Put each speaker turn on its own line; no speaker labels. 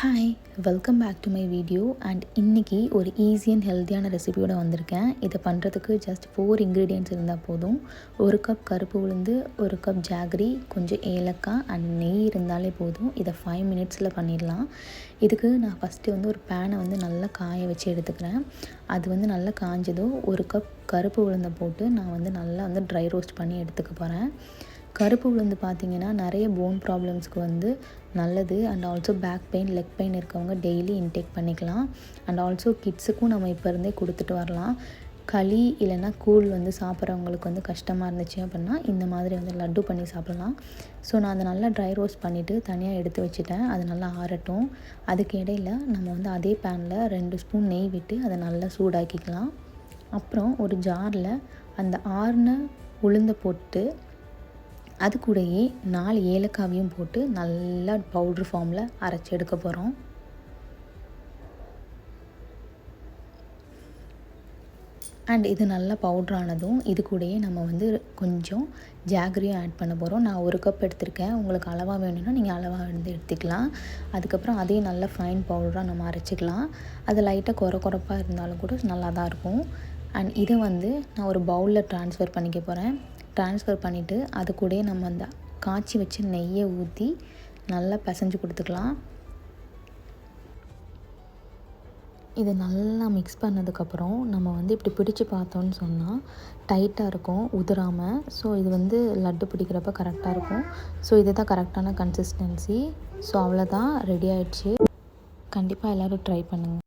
Hi, welcome back to my video. And இன்றைக்கி ஒரு easy and ஹெல்த்தியான ரெசிபியோடு வந்திருக்கேன். இதை பண்ணுறதுக்கு ஜஸ்ட் 4 இன்க்ரீடியன்ட்ஸ் இருந்தால் போதும். 1 கப் கருப்பு உளுந்து, 1 கப் ஜாகரி, கொஞ்சம் ஏலக்காய் அண்ட் நெய் இருந்தாலே போதும். இதை 5 மினிட்ஸில் பண்ணிடலாம். இதுக்கு நான் ஃபஸ்ட்டு ஒரு பேனை நல்லா காய வச்சு எடுத்துக்கிறேன். அது நல்லா காஞ்சதும் 1 கப் கருப்பு உளுந்தை போட்டு நான் நல்லா ட்ரை ரோஸ்ட் பண்ணி எடுத்துக்க போகிறேன். கருப்பு உளுந்து பார்த்திங்கன்னா நிறைய போன் ப்ராப்ளம்ஸ்க்கு நல்லது. And also back pain, leg pain இருக்கவங்க டெய்லி இன்டேக் பண்ணிக்கலாம். அண்ட் ஆல்சோ கிட்ஸுக்கும் நம்ம இப்போ இருந்தே கொடுத்துட்டு வரலாம். களி இல்லைன்னா கூழ் சாப்பிட்றவங்களுக்கு கஷ்டமாக இருந்துச்சு அப்படின்னா இந்த மாதிரி லட்டு பண்ணி சாப்பிட்லாம். ஸோ நான் அதை நல்லா ட்ரை ரோஸ்ட் பண்ணிவிட்டு தனியாக எடுத்து வச்சுட்டேன். அது நல்லா ஆறட்டும். அதுக்கு இடையில் நம்ம அதே பேனில் 2 ஸ்பூன் நெய் விட்டு அதை நல்லா சூடாக்கிக்கலாம். அப்புறம் ஒரு ஜாரில் அந்த ஆறின உளுந்தை போட்டு அது கூடயே 4 ஏலக்காவையும் போட்டு நல்லா பவுட்ரு ஃபார்மில் அரைச்சி எடுக்க போகிறோம். அண்ட் இது நல்லா பவுட்ரானதும் இது கூடயே நம்ம கொஞ்சம் ஜாகரியும் ஆட் பண்ண போகிறோம். நான் 1 கப் எடுத்திருக்கேன். உங்களுக்கு அளவாக வேணும்னா நீங்கள் அளவாக எடுத்துக்கலாம். அதுக்கப்புறம் அதையும் நல்லா ஃபைன் பவுடராக நம்ம அரைச்சிக்கலாம். அது லைட்டாக குறப்பாக இருந்தாலும் கூட நல்லா தான் இருக்கும். அண்ட் இதை நான் ஒரு பவுலில் ட்ரான்ஸ்ஃபர் பண்ணிக்க போகிறேன். ட்ரான்ஸ்ஃபர் பண்ணிவிட்டு அது கூடயே நம்ம அந்த காய்ச்சி வச்சு நெய்யை ஊற்றி நல்லா பிசைஞ்சு கொடுத்துக்கலாம். இது நல்லா மிக்ஸ் பண்ணதுக்கப்புறம் நம்ம இப்படி பிடிச்சு பார்த்தோன்னு சொன்னால் டைட்டாக இருக்கும், உதிராமல். ஸோ இது லட்டு பிடிக்கிறப்ப கரெக்டாக இருக்கும். ஸோ இது தான் கரெக்டான கன்சிஸ்டன்சி. ஸோ அவ்வளோதான், ரெடி ஆகிடுச்சு. கண்டிப்பாக எல்லோரும் ட்ரை பண்ணுங்கள்.